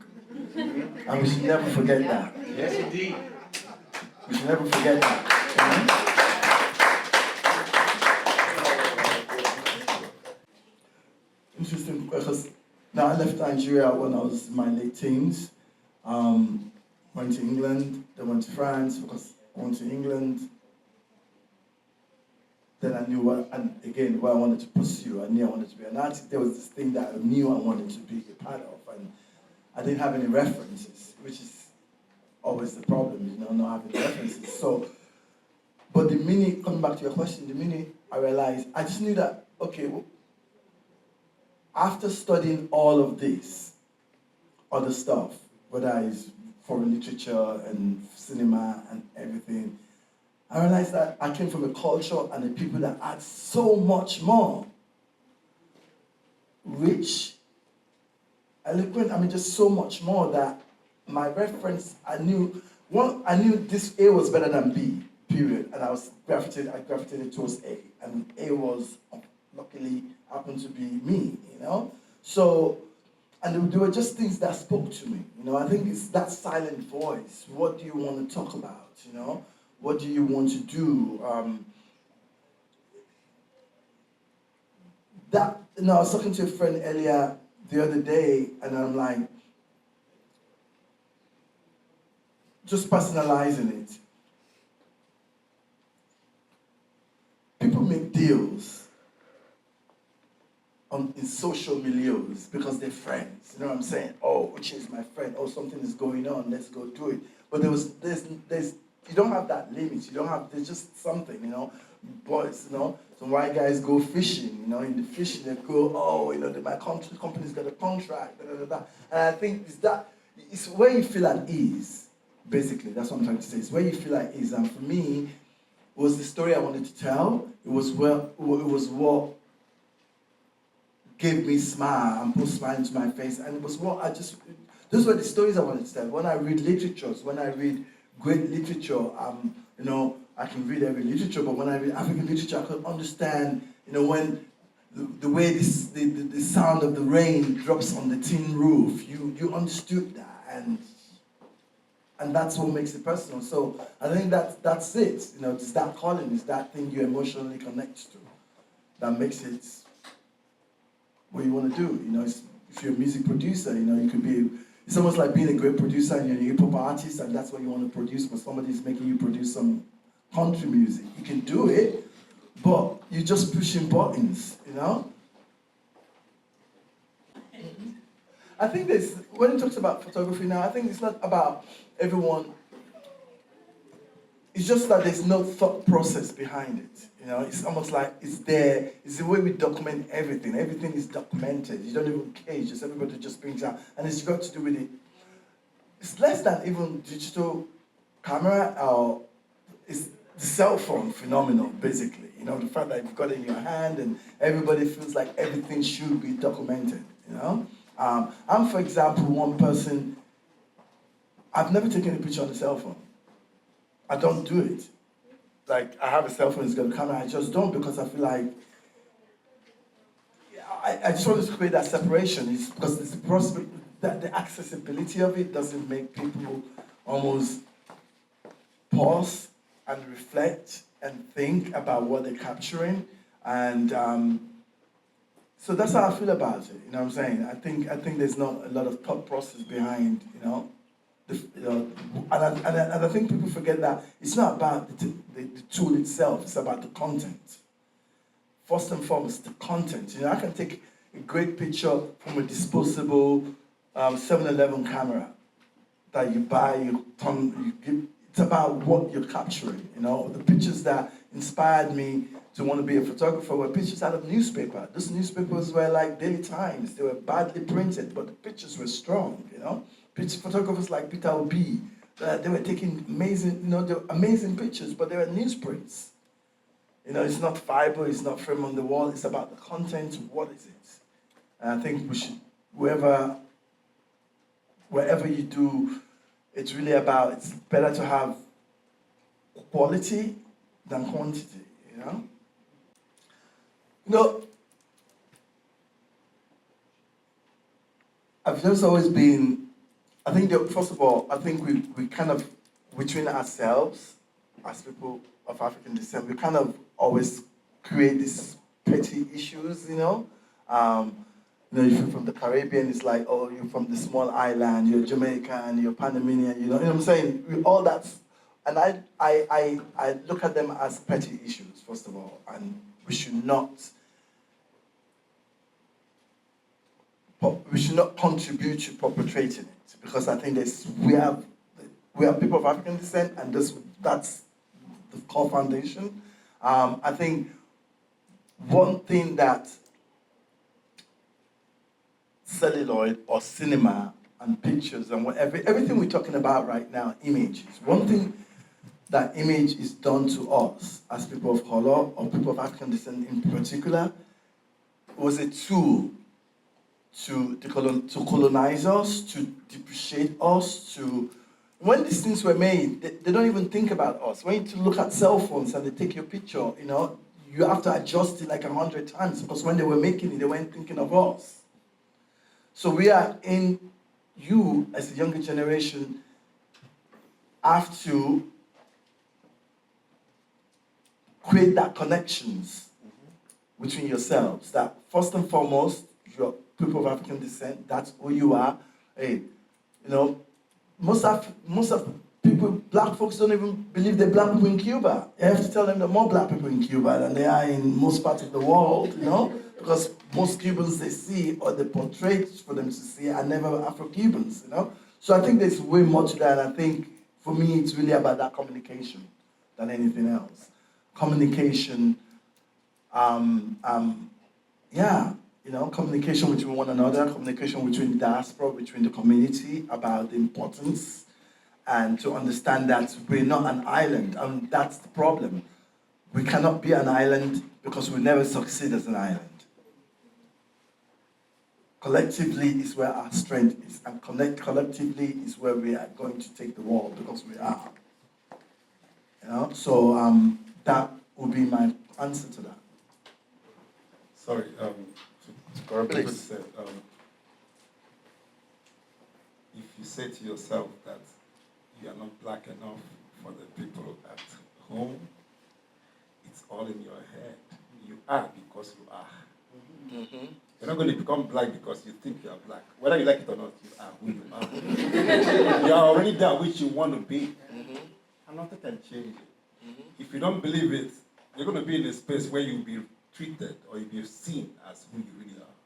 And we should never forget that. Yes, indeed. We should never forget that. Interesting, because now I left Nigeria when I was in my late teens. Went to England, then went to France, because I went to England. Then I knew what I wanted to pursue. I knew I wanted to be an artist. There was this thing that I knew I wanted to be a part of, and I didn't have any references, which is always the problem, not having references. So, but the minute, coming back to your question, the minute I realized, I just knew that, okay, after studying all of this other stuff, whether it's foreign literature and cinema and everything, I realized that I came from a culture and a people that had so much more. Rich, eloquent, just so much more that my reference, I knew this A was better than B, period. And I gravitated towards A. And A was, luckily, happened to be me, So And there were just things that spoke to me. I think it's that silent voice. What do you want to talk about? What do you want to do? I was talking to a friend earlier the other day, and I'm like, just personalizing it. People make deals in social milieus because they're friends. You know what I'm saying? Oh, Uche is my friend. Oh, something is going on. Let's go do it. But there's you don't have that limit. There's just something, Boys, some white guys go fishing, in the fishing they go, my company's got a contract, da, da, da, da. And I think it's where you feel at ease, basically. That's what I'm trying to say. It's where you feel at ease. And for me, it was the story I wanted to tell. It was what gave me smile and put a smile into my face. And it was those were the stories I wanted to tell. When I read literatures, when I read great literature, I can read every literature, but when I read African literature, I can understand, when the way the sound of the rain drops on the tin roof, you understood that, and that's what makes it personal. So I think that's it. It's that calling, it's that thing you emotionally connect to, that makes it what you want to do. If you're a music producer, you could be. It's almost like being a great producer and you're a hip hop artist, and that's what you want to produce, but somebody's making you produce some country music. You can do it, but you're just pushing buttons, I think when it talks about photography now, I think it's not about everyone. It's just that there's no thought process behind it. It's almost like it's there. It's the way we document everything. Everything is documented. You don't even care. Just everybody just brings out, and it's got to do with it. It's less than even digital camera, or it's the cell phone phenomenon, basically. The fact that you've got it in your hand, and everybody feels like everything should be documented. I'm, for example, one person. I've never taken a picture on the cell phone. I don't do it. Like, I have a cell phone, it's got a camera, I just don't, because I feel like, I just want to create that separation. It's because it's possible that the accessibility of it doesn't make people almost pause and reflect and think about what they're capturing. And so that's how I feel about it, you know what I'm saying? I think there's not a lot of thought process behind, and I think people forget that it's not about the tool itself, it's about the content. First and foremost, the content. I can take a great picture from a disposable 7-Eleven camera that you buy, it's about what you're capturing, The pictures that inspired me to want to be a photographer were pictures out of newspaper. Those newspapers were like Daily Times. They were badly printed, but the pictures were strong, Photographers like Peter Obi, they were taking amazing, they were amazing pictures, but they were newsprints. It's not fiber, it's not frame on the wall, it's about the content, what is it? And I think we should, wherever you do, it's really about, it's better to have quality than quantity, I've just always been, I think that, first of all, I think we kind of, between ourselves, as people of African descent, we kind of always create these petty issues, If you're from the Caribbean, it's like, oh, you're from the small island, you're Jamaican, you're Panamanian, you know what I'm saying? All that, and I look at them as petty issues, first of all, and we should not contribute to perpetrating it, because I think we are people of African descent, and that's the core foundation. I think one thing that celluloid or cinema and pictures and whatever, everything we're talking about right now, images. One thing that image is done to us as people of color or people of African descent in particular was a tool to colonize us, to depreciate us, when these things were made, they don't even think about us. When you look at cell phones and they take your picture, you have to adjust it like 100 times, because when they were making it, they weren't thinking of us. So we are you as the younger generation have to create that connections between yourselves. That first and foremost, you're people of African descent. That's who you are. Hey, most of people, black folks don't even believe there are black people in Cuba. You have to tell them there are more black people in Cuba than there are in most parts of the world, because most Cubans they see or they portray for them to see are never Afro-Cubans, So I think there's way more to that, and I think for me it's really about that communication than anything else. Communication, communication between one another, communication between the diaspora, between the community about the importance, and to understand that we're not an island, and that's the problem. We cannot be an island because we never succeed as an island. Collectively is where our strength is, and collectively is where we are going to take the world, because we are. So that would be my answer to that. Sorry, to correct what you said, if you say to yourself that you are not black enough for the people at home, it's all in your head. You are because you are. Mm-hmm. You're not going to become black because you think you are black. Whether you like it or not, you are who you are. You are already that which you want to be. Mm-hmm. And nothing can change it. Mm-hmm. If you don't believe it, you're going to be in a space where you'll be treated or you'll be seen as who you really are.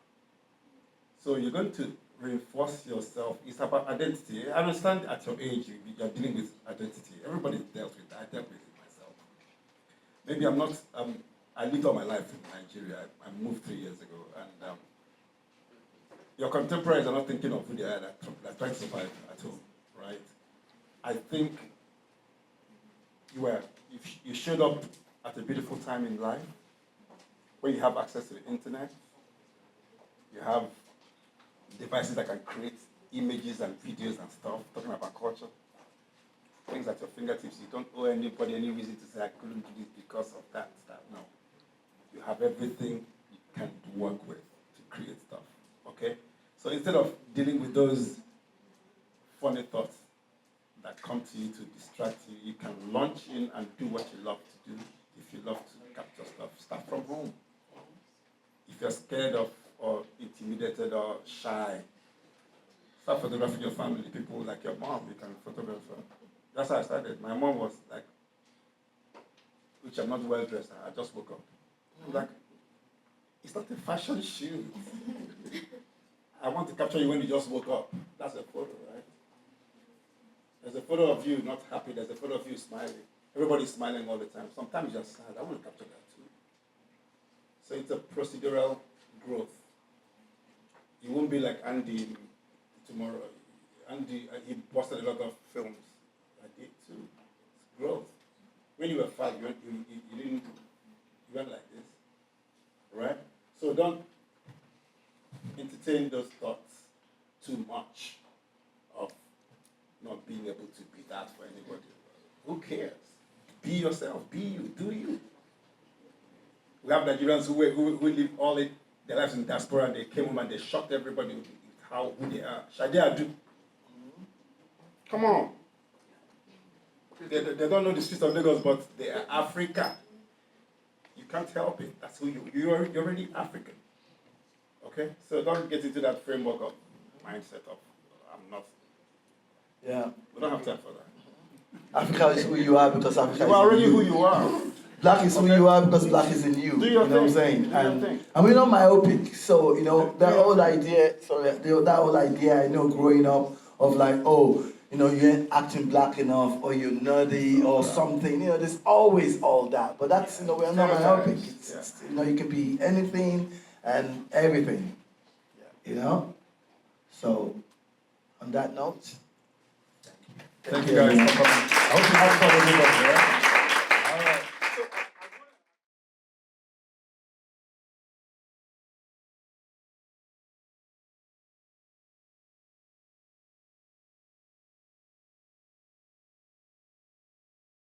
So you're going to reinforce yourself. It's about identity. I understand at your age you're dealing with identity. Everybody dealt with it. I dealt with it myself. Maybe I'm not, I lived all my life in Nigeria. I moved 3 years ago. And your contemporaries are not thinking of who they are. They're trying to survive at home, right? I think you showed up at a beautiful time in life where you have access to the internet. You have devices that can create images and videos and stuff, talking about culture. Things at your fingertips. You don't owe anybody any reason to say, I couldn't do this because of that. No. You have everything you can work with to create stuff. Okay? So instead of dealing with those funny thoughts that come to you to distract you, you can launch in and do what you love to do. If you love to capture stuff, start from home. If you're scared of or intimidated or shy, start photographing your family. People like your mom, you can photograph her. That's how I started. My mom was like, which I'm not well dressed, I just woke up. I'm like, it's not a fashion shoot. I want to capture you when you just woke up. That's a photo, right? There's a photo of you not happy, there's a photo of you smiling. Everybody's smiling all the time. Sometimes you're sad. I want to capture that too. So it's a procedural growth. You won't be like Andy tomorrow. Andy, he posted a lot of films. I did too. It's growth. When you were 5, you went like this, right? So don't entertain those thoughts too much of not being able to be that for anybody. Who cares? Be yourself. Be you. Do you. We have Nigerians who live all their lives in diaspora, and they came home and they shocked everybody with who they are. Shade Adu. Come on. They don't know the streets of Lagos, but they are Africa. You can't help it. That's who you're already African. Okay? So don't get into that framework of mindset of I'm not. Yeah. We don't have time for that. Africa is who you are because Africa is You are already in you. who you are. Black is who you are because black is in you. Do your you know thing. what I'm saying? Do your thing. And we're not myopic. So, that whole idea, I know growing up of like, you ain't acting black enough or you're nerdy or something. There's always all that. But that's, we're not myopic. It's, you can be anything and everything. So, on that note, thank you guys for coming. I hope you have fun with everybody, yeah?